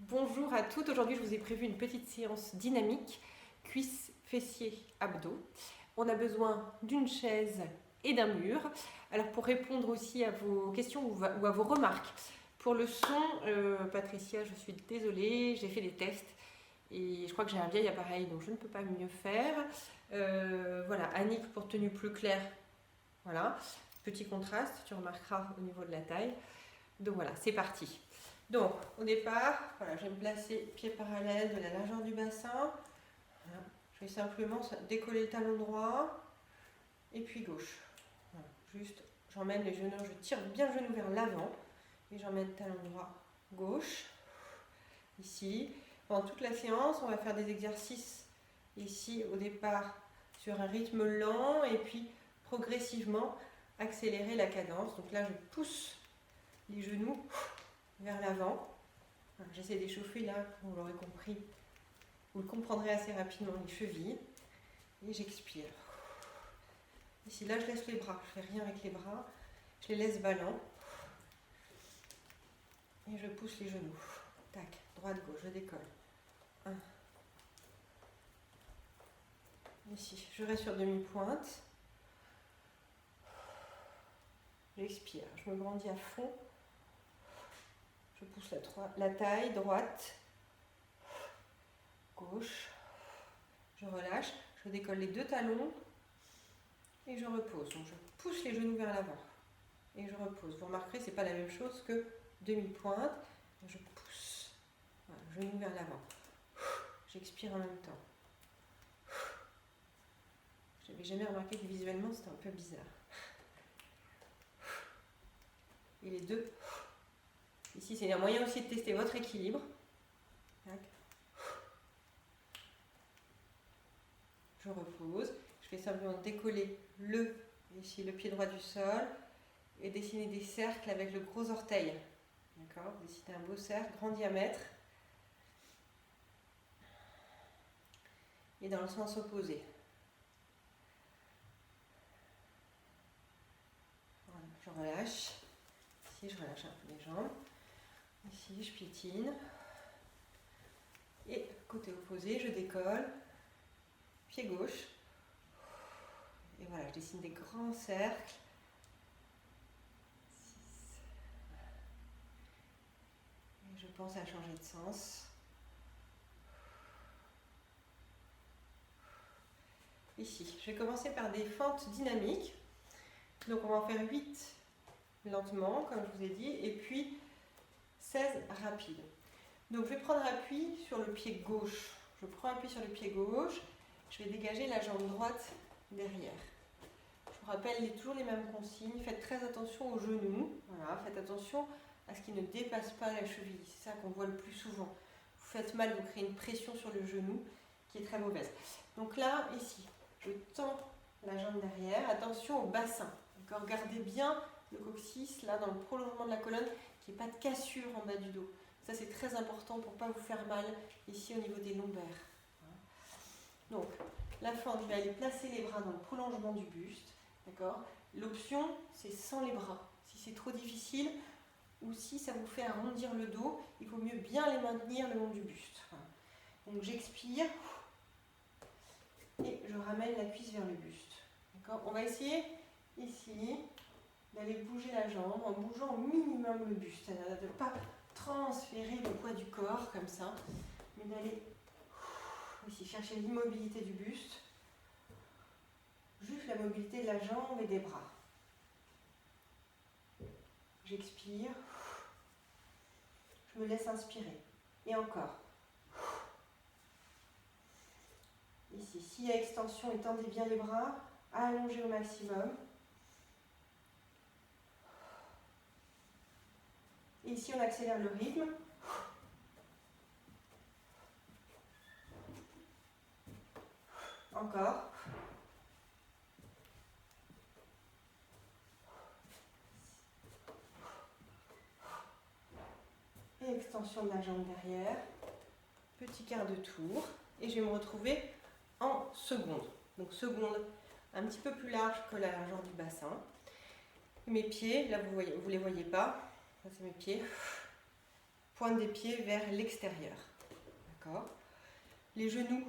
Bonjour à toutes, aujourd'hui je vous ai prévu une petite séance dynamique, cuisses, fessiers, abdos. On a besoin d'une chaise et d'un mur. Alors pour répondre aussi à vos questions ou à vos remarques, pour le son, Patricia, je suis désolée, j'ai fait des tests et je crois que j'ai un vieil appareil donc je ne peux pas mieux faire. Voilà, Annick pour tenue plus claire, voilà, petit contraste, tu remarqueras au niveau de la taille. Donc voilà, c'est parti. Donc, au départ, voilà, je vais me placer pied parallèle de la largeur du bassin. Voilà. Je vais simplement décoller le talon droit et puis gauche. Voilà. Juste, j'emmène les genoux, je tire bien le genou vers l'avant et j'emmène talon droit gauche. Ici, pendant toute la séance, on va faire des exercices ici au départ sur un rythme lent et puis progressivement accélérer la cadence. Donc là, je pousse les genoux vers l'avant. J'essaie d'échauffer là, vous l'aurez compris, vous le comprendrez assez rapidement, les chevilles. Et j'expire. Ici, là, je laisse les bras, je ne fais rien avec les bras, je les laisse ballants. Et je pousse les genoux. Tac, droite, gauche, je décolle. 1. Ici, je reste sur demi-pointe. J'expire, je me grandis à fond. Je pousse la taille, droite, gauche. Je relâche, je décolle les deux talons et je repose. Donc je pousse les genoux vers l'avant et je repose. Vous remarquerez, ce n'est pas la même chose que demi-pointe. Je pousse, voilà, genoux vers l'avant. J'expire en même temps. Je n'avais jamais remarqué que visuellement c'était un peu bizarre. Et les deux. Ici, c'est un moyen aussi de tester votre équilibre. Tac. Je repose. Je vais simplement décoller ici, le pied droit du sol et dessiner des cercles avec le gros orteil. D'accord ? Dessiner un beau cercle, grand diamètre. Et dans le sens opposé. Voilà, je relâche. Ici, je relâche un peu les jambes. Ici, je piétine. Et côté opposé, je décolle. Pied gauche. Et voilà, je dessine des grands cercles. 6. Et je pense à changer de sens. Ici, je vais commencer par des fentes dynamiques. Donc on va en faire 8 lentement, comme je vous ai dit, et puis 16 rapides. Donc je vais prendre appui sur le pied gauche. Je prends appui sur le pied gauche, je vais dégager la jambe droite derrière. Je vous rappelle toujours les mêmes consignes, faites très attention aux genoux, voilà, faites attention à ce qui ne dépasse pas la cheville, c'est ça qu'on voit le plus souvent. Vous faites mal, vous créez une pression sur le genou qui est très mauvaise. Donc là, ici, je tends la jambe derrière, attention au bassin, d'accord ? Gardez bien le coccyx, là dans le prolongement de la colonne, qu'il n'y ait pas de cassure en bas du dos. Ça c'est très important pour ne pas vous faire mal ici au niveau des lombaires. Donc, la fente, je vais aller placer les bras dans le prolongement du buste, d'accord ? L'option, c'est sans les bras. Si c'est trop difficile ou si ça vous fait arrondir le dos, il vaut mieux bien les maintenir le long du buste. Donc j'expire et je ramène la cuisse vers le buste. D'accord ? On va essayer ici d'aller bouger la jambe en bougeant au minimum le buste, c'est-à-dire de ne pas transférer le poids du corps comme ça, mais d'aller ici chercher l'immobilité du buste, juste la mobilité de la jambe et des bras. J'expire, je me laisse inspirer, et encore. Ici, s'il y a extension, étendez bien les bras, allongez au maximum. Et ici, on accélère le rythme. Encore. Et extension de la jambe derrière. Petit quart de tour. Et je vais me retrouver en seconde. Donc seconde un petit peu plus large que la largeur du bassin. Mes pieds, là vous ne les voyez pas. Ça c'est mes pieds. pointe des pieds vers l'extérieur. D'accord? Les genoux,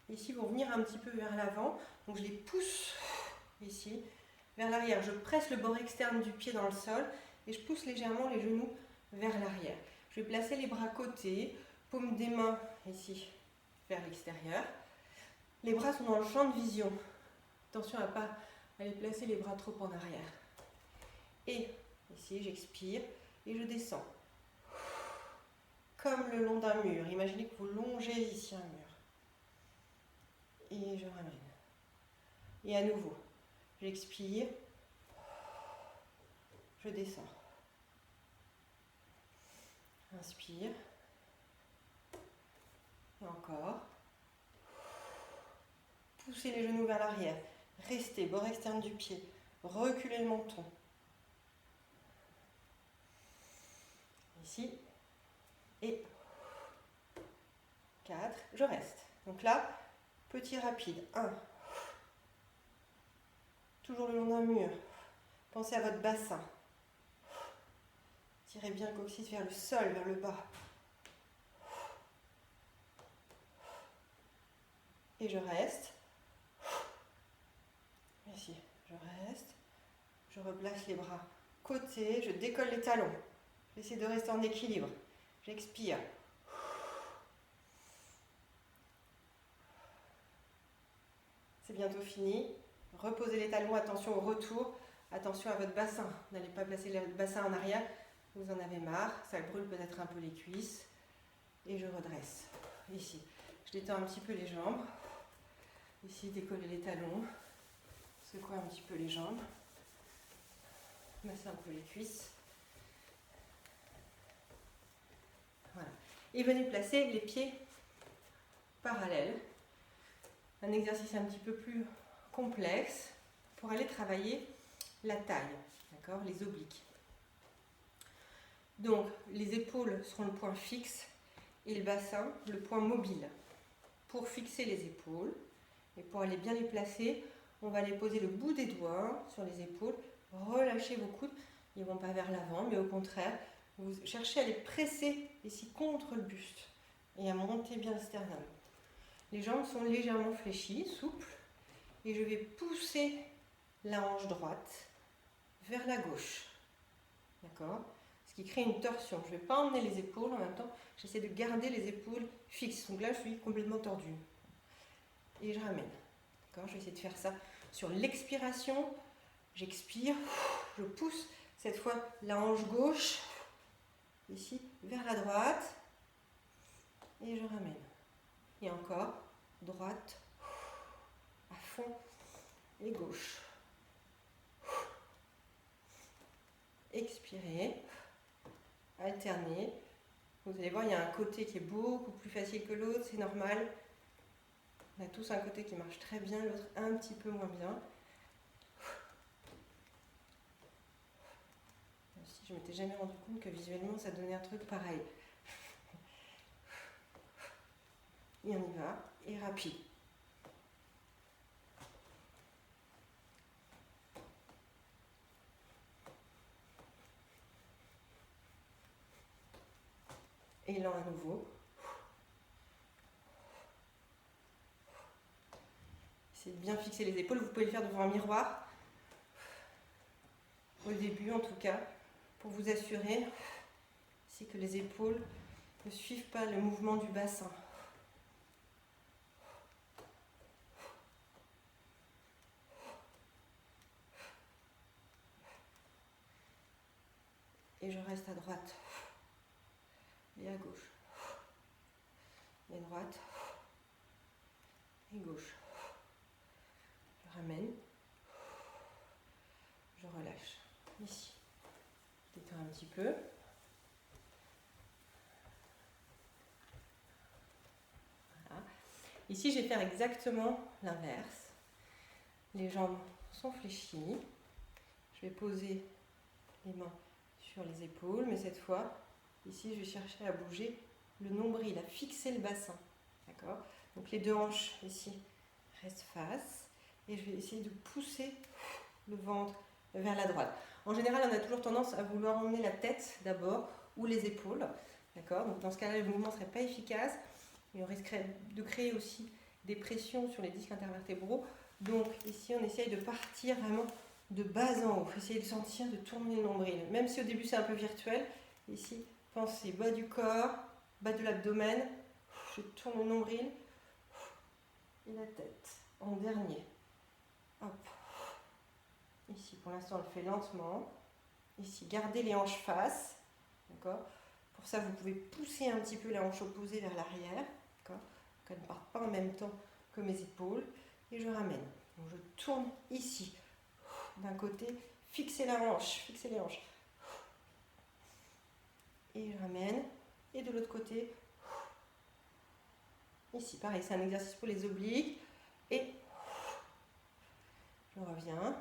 ici, vont venir un petit peu vers l'avant. Donc je les pousse ici, vers l'arrière. Je presse le bord externe du pied dans le sol et je pousse légèrement les genoux vers l'arrière. Je vais placer les bras côtés, paume des mains ici, vers l'extérieur. Les bras sont dans le champ de vision. Attention à ne pas aller placer les bras trop en arrière. Et ici, j'expire et je descends. Comme le long d'un mur. Imaginez que vous longez ici un mur. Et je ramène. Et à nouveau, j'expire. Je descends. Inspire. Et encore. Poussez les genoux vers l'arrière. Restez, bord externe du pied. Reculez le menton. Ici. Et 4. Je reste. Donc là, petit rapide. 1. Toujours le long d'un mur. Pensez à votre bassin. Tirez bien le coccyx vers le sol, vers le bas. Et je reste. Ici, je reste. Je replace les bras côté. Je décolle les talons. J'essaie de rester en équilibre. J'expire. C'est bientôt fini. Reposez les talons. Attention au retour. Attention à votre bassin. N'allez pas placer le bassin en arrière. Vous en avez marre. Ça brûle peut-être un peu les cuisses. Et je redresse. Ici. Je détends un petit peu les jambes. Ici, décoller les talons. Secouer un petit peu les jambes. Masser un peu les cuisses. Voilà. Et venez placer les pieds parallèles. Un exercice un petit peu plus complexe pour aller travailler la taille, d'accord, les obliques. Donc, les épaules seront le point fixe et le bassin, le point mobile. Pour fixer les épaules et pour aller bien les placer, on va les poser le bout des doigts sur les épaules. Relâchez vos coudes, ils ne vont pas vers l'avant, mais au contraire, vous cherchez à les presser ici contre le buste et à monter bien le sternum. Les jambes sont légèrement fléchies, souples, et je vais pousser la hanche droite vers la gauche. D'accord? Ce qui crée une torsion. Je ne vais pas emmener les épaules, en même temps, j'essaie de garder les épaules fixes. Donc là, je suis complètement tordue. Et je ramène. D'accord? Je vais essayer de faire ça sur l'expiration. J'expire, je pousse cette fois la hanche gauche, ici, vers la droite, et je ramène. Et encore, droite, à fond, et gauche. Expirez, alternez. Vous allez voir, il y a un côté qui est beaucoup plus facile que l'autre, c'est normal. On a tous un côté qui marche très bien, l'autre un petit peu moins bien. Je ne m'étais jamais rendu compte que visuellement ça donnait un truc pareil. Et on y va, et rapide. Et lent à nouveau. Essayez de bien fixer les épaules. Vous pouvez le faire devant un miroir. Au début en tout cas, pour vous assurer ici que les épaules ne suivent pas le mouvement du bassin. Et je reste à droite et à gauche. Et droite et gauche. Je ramène. Je relâche. Ici. Je détends un petit peu. Voilà. Ici, je vais faire exactement l'inverse. Les jambes sont fléchies. Je vais poser les mains sur les épaules, mais cette fois, ici, je vais chercher à bouger le nombril, à fixer le bassin. D'accord? Donc les deux hanches ici restent face, et je vais essayer de pousser le ventre vers la droite. En général, on a toujours tendance à vouloir emmener la tête d'abord, ou les épaules. D'accord? Donc dans ce cas-là, le mouvement ne serait pas efficace et on risquerait de créer aussi des pressions sur les disques intervertébraux. Donc ici, on essaye de partir vraiment de bas en haut. Essayez de sentir, de tourner le nombril. Même si au début c'est un peu virtuel, ici, pensez bas du corps, bas de l'abdomen. Je tourne le nombril et la tête en dernier. Hop. Ici, pour l'instant, on le fait lentement. Ici, gardez les hanches face. D'accord? Pour ça, vous pouvez pousser un petit peu les hanches opposées vers l'arrière. D'accord? Qu'elles ne partent pas en même temps que mes épaules. Et je ramène. Donc, je tourne ici. D'un côté, fixez la hanche, fixez les hanches. Et je ramène. Et de l'autre côté, ici, pareil, c'est un exercice pour les obliques. Et je reviens.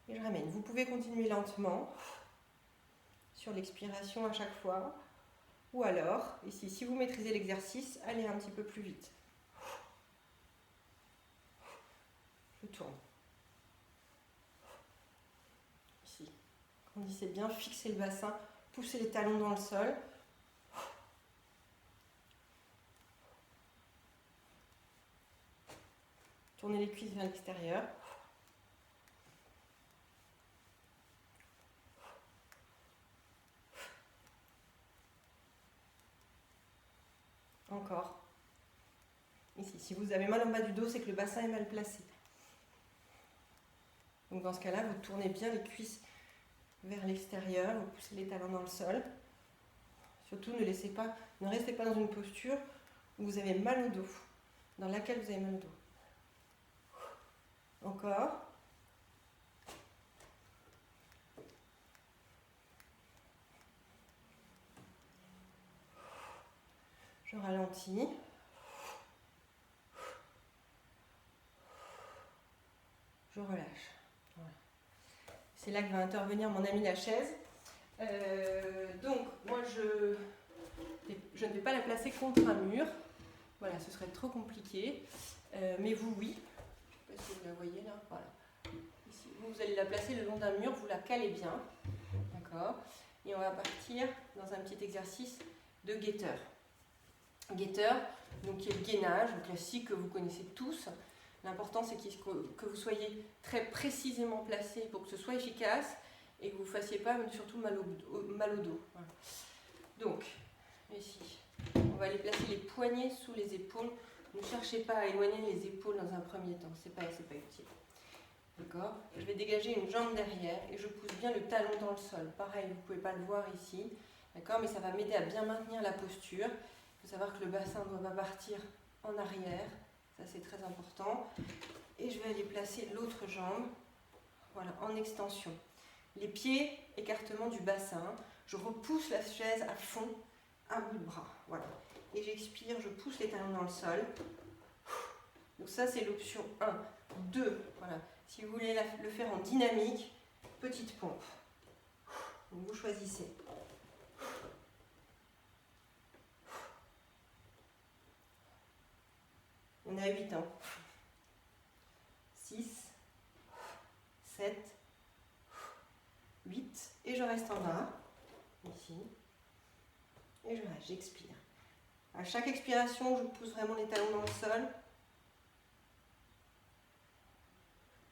Et je ramène. Vous pouvez continuer lentement sur l'expiration à chaque fois. Ou alors, ici, si vous maîtrisez l'exercice, allez un petit peu plus vite. Je tourne. Ici. Grandissez bien, fixez le bassin, poussez les talons dans le sol. Tournez les cuisses vers l'extérieur. Encore. Ici, si vous avez mal en bas du dos, c'est que le bassin est mal placé. Donc dans ce cas-là, vous tournez bien les cuisses vers l'extérieur, vous poussez les talons dans le sol. Surtout, ne restez pas dans une posture où vous avez mal au dos, dans laquelle vous avez mal au dos. Encore. Je ralentis. Je relâche. Voilà. C'est là que va intervenir mon ami la chaise. Donc, moi, je ne vais pas la placer contre un mur. Voilà, ce serait trop compliqué. Mais vous, oui. Je ne sais pas si vous la voyez là. Voilà. Ici, vous allez la placer le long d'un mur, vous la calez bien. D'accord? Et on va partir dans un petit exercice de guetteur. Guetteur, donc qui est le gainage, le classique que vous connaissez tous. L'important, c'est que vous soyez très précisément placé pour que ce soit efficace et que vous ne fassiez pas surtout mal au dos. Voilà. Donc, ici, on va aller placer les poignets sous les épaules. Ne cherchez pas à éloigner les épaules dans un premier temps, c'est pas utile. D'accord? Je vais dégager une jambe derrière et je pousse bien le talon dans le sol. Pareil, vous ne pouvez pas le voir ici, d'accord? Mais ça va m'aider à bien maintenir la posture. Il faut savoir que le bassin ne doit pas partir en arrière. Ça, c'est très important. Et je vais aller placer l'autre jambe, voilà, en extension. Les pieds, écartement du bassin. Je repousse la chaise à fond, un bout de bras. Voilà. Et j'expire, je pousse les talons dans le sol. Donc ça, c'est l'option 1. 2, voilà. Si vous voulez le faire en dynamique, petite pompe. Donc vous choisissez. On a 8 ans. 6, 7, 8. Et je reste en bas. Ici. Et je reste, j'expire. À chaque expiration, je pousse vraiment les talons dans le sol.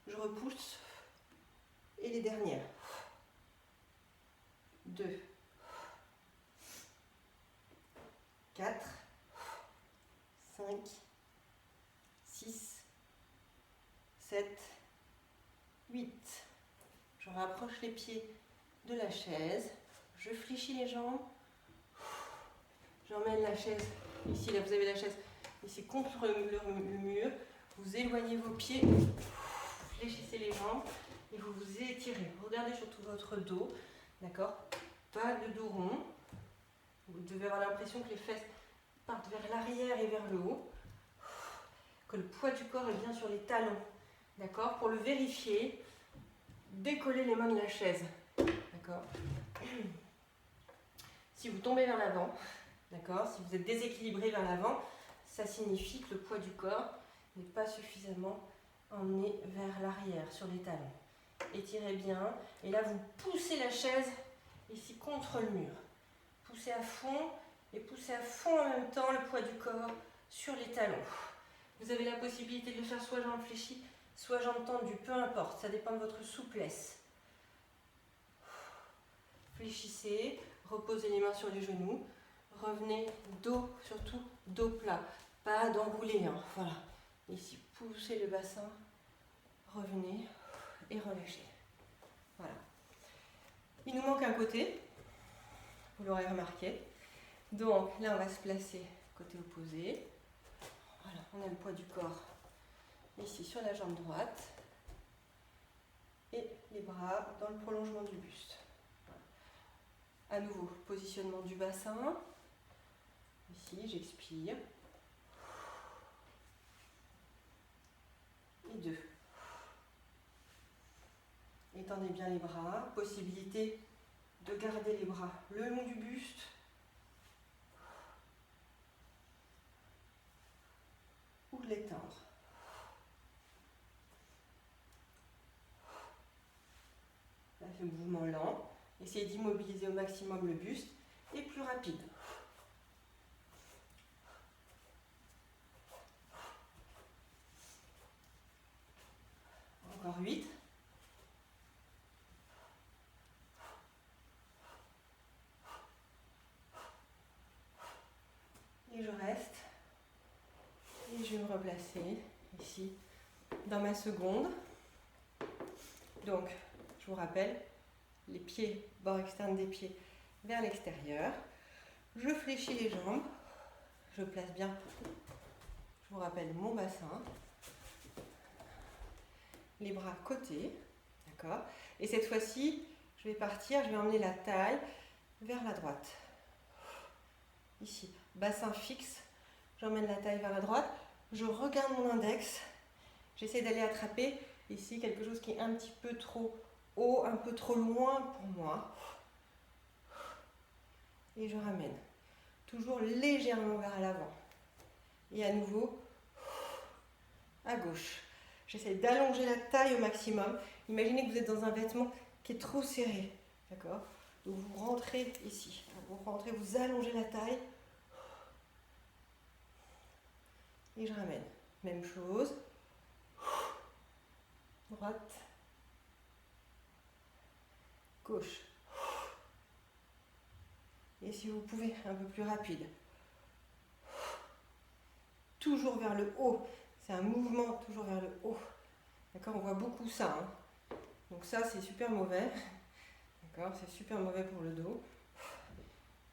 Je repousse. Et les dernières. 2, 4, 5, 6, 7, 8. Je rapproche les pieds de la chaise. Je fléchis les jambes. J'emmène la chaise. Ici, là, vous avez la chaise. Ici, contre le mur. Vous éloignez vos pieds. Fléchissez les jambes. Et vous vous étirez. Regardez surtout votre dos. D'accord? Pas de dos rond. Vous devez avoir l'impression que les fesses partent vers l'arrière et vers le haut. Que le poids du corps est bien sur les talons. D'accord? Pour le vérifier, décollez les mains de la chaise. D'accord? Si vous tombez vers l'avant, d'accord? Si vous êtes déséquilibré vers l'avant, ça signifie que le poids du corps n'est pas suffisamment emmené vers l'arrière, sur les talons. Étirez bien. Et là, vous poussez la chaise ici contre le mur. Poussez à fond et poussez à fond en même temps le poids du corps sur les talons. Vous avez la possibilité de le faire soit jambes fléchies, soit jambes tendues, peu importe, ça dépend de votre souplesse. Fléchissez, reposez les mains sur les genoux, revenez dos, surtout dos plat, pas d'enrouler, hein. Voilà. Ici, poussez le bassin, revenez et relâchez. Voilà. Il nous manque un côté, vous l'aurez remarqué. Donc là, on va se placer côté opposé. Voilà, on a le poids du corps ici sur la jambe droite et les bras dans le prolongement du buste. Voilà. À nouveau, positionnement du bassin. Ici, j'expire. Et 2. Étendez bien les bras. Possibilité de garder les bras le long du buste. Ou de l'étendre. Là, c'est un mouvement lent. Essayez d'immobiliser au maximum le buste et plus rapide. Encore 8. Et je reste. Et je vais me replacer ici dans ma seconde. Donc, je vous rappelle, les pieds, bord externe des pieds vers l'extérieur. Je fléchis les jambes. Je place bien, je vous rappelle, mon bassin. Les bras côtés. D'accord ? Et cette fois-ci, je vais partir, je vais emmener la taille vers la droite. Ici, bassin fixe. J'emmène la taille vers la droite. Je regarde mon index. J'essaie d'aller attraper ici quelque chose qui est un petit peu trop haut, un peu trop loin pour moi. Et je ramène. Toujours légèrement vers l'avant. Et à nouveau, à gauche. J'essaie d'allonger la taille au maximum. Imaginez que vous êtes dans un vêtement qui est trop serré. D'accord ? Donc vous rentrez ici. Vous rentrez, vous allongez la taille. Et je ramène. Même chose. Droite. Gauche. Et si vous pouvez, un peu plus rapide. Toujours vers le haut. C'est un mouvement toujours vers le haut. D'accord ? On voit beaucoup ça. Hein. Donc ça, c'est super mauvais. D'accord ? C'est super mauvais pour le dos.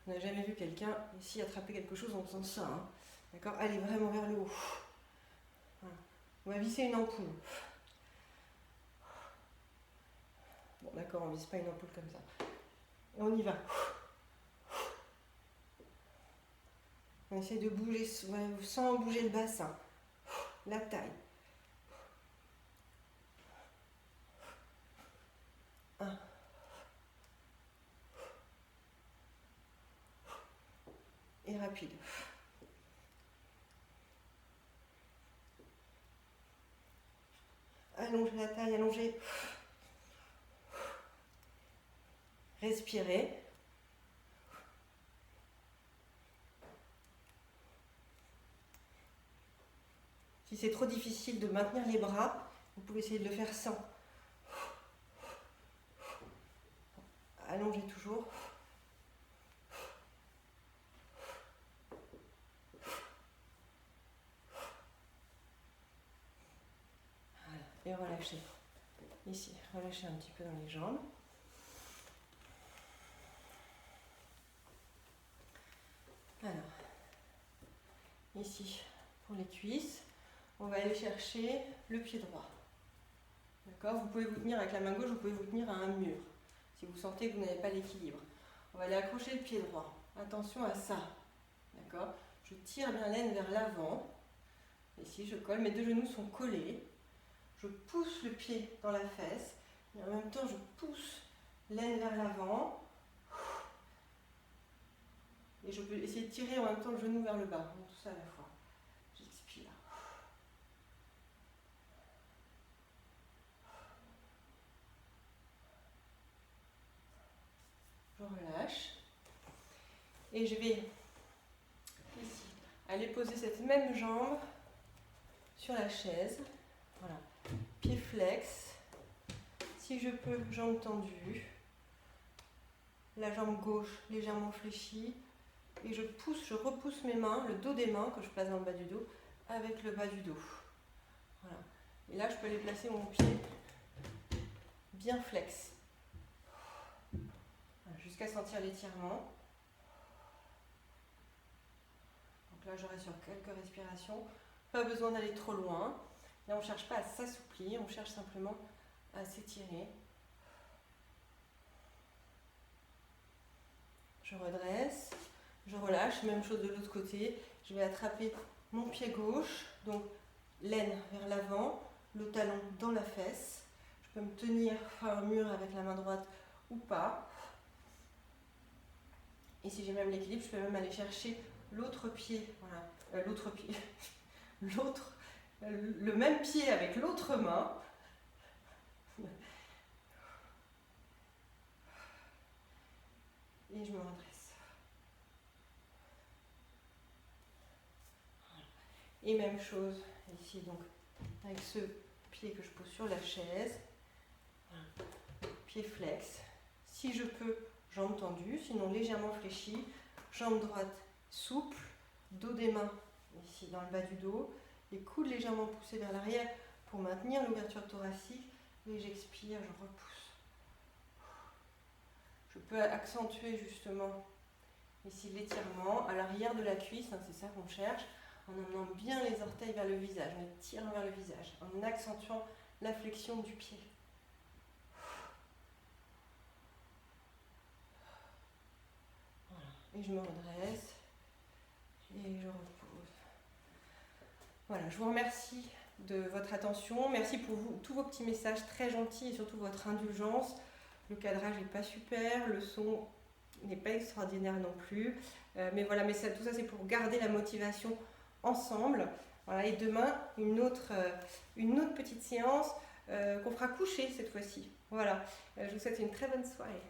On n'a jamais vu quelqu'un ici attraper quelque chose en faisant ça. Hein. D'accord ? Allez vraiment vers le haut. Voilà. On va visser une ampoule. Bon, d'accord, on ne vise pas une ampoule comme ça. Et on y va. On essaie de bouger sans bouger le bassin. La taille. 1. Et rapide. Allongez la taille, allongez. Respirez. Si c'est trop difficile de maintenir les bras, vous pouvez essayer de le faire sans. Allongez toujours. Voilà. Et relâchez. Ici, relâchez un petit peu dans les jambes. Alors, ici, pour les cuisses, on va aller chercher le pied droit. D'accord ? Vous pouvez vous tenir avec la main gauche, vous pouvez vous tenir à un mur, si vous sentez que vous n'avez pas l'équilibre. On va aller accrocher le pied droit. Attention à ça. D'accord ? Je tire bien l'aine vers l'avant. Ici, je colle, mes deux genoux sont collés. Je pousse le pied dans la fesse. Et en même temps, je pousse l'aine vers l'avant. Et je peux essayer de tirer en même temps le genou vers le bas. Donc, tout ça à la fois. J'expire. Je Et je vais ici aller poser cette même jambe sur la chaise. Voilà. Pied flex. Si je peux, jambes tendues. La jambe gauche légèrement fléchie. Et je repousse mes mains, le dos des mains que je place dans le bas du dos, avec le bas du dos. Voilà. Et là, je peux aller placer mon pied bien flex. Voilà, jusqu'à sentir l'étirement. Donc là, je reste sur quelques respirations. Pas besoin d'aller trop loin. Là, on ne cherche pas à s'assouplir, on cherche simplement à s'étirer. Je redresse, je relâche, même chose de l'autre côté. Je vais attraper mon pied gauche, donc l'aine vers l'avant, le talon dans la fesse. Je peux me tenir à un mur avec la main droite ou pas. Et si j'ai même l'équilibre, je peux même aller chercher l'autre pied, voilà, le même pied avec l'autre main. Et je me redresse. Et même chose ici, donc avec ce pied que je pose sur la chaise. Voilà. Pied flex. Si je peux, jambes tendues, sinon légèrement fléchies. Jambe droite souple, dos des mains ici dans le bas du dos. Les coudes légèrement poussés vers l'arrière pour maintenir l'ouverture thoracique. Et j'expire, je repousse. Je peux accentuer justement ici l'étirement à l'arrière de la cuisse, hein, c'est ça qu'on cherche, en emmenant bien les orteils vers le visage, en les tirant vers le visage, en accentuant la flexion du pied. Voilà. Et je me redresse et je repose. Voilà, je vous remercie de votre attention, merci pour tous vos petits messages très gentils et surtout votre indulgence. Le cadrage n'est pas super, le son n'est pas extraordinaire non plus, mais voilà, tout ça c'est pour garder la motivation ensemble. Voilà, et demain, une autre petite séance qu'on fera coucher cette fois-ci. Voilà, je vous souhaite une très bonne soirée.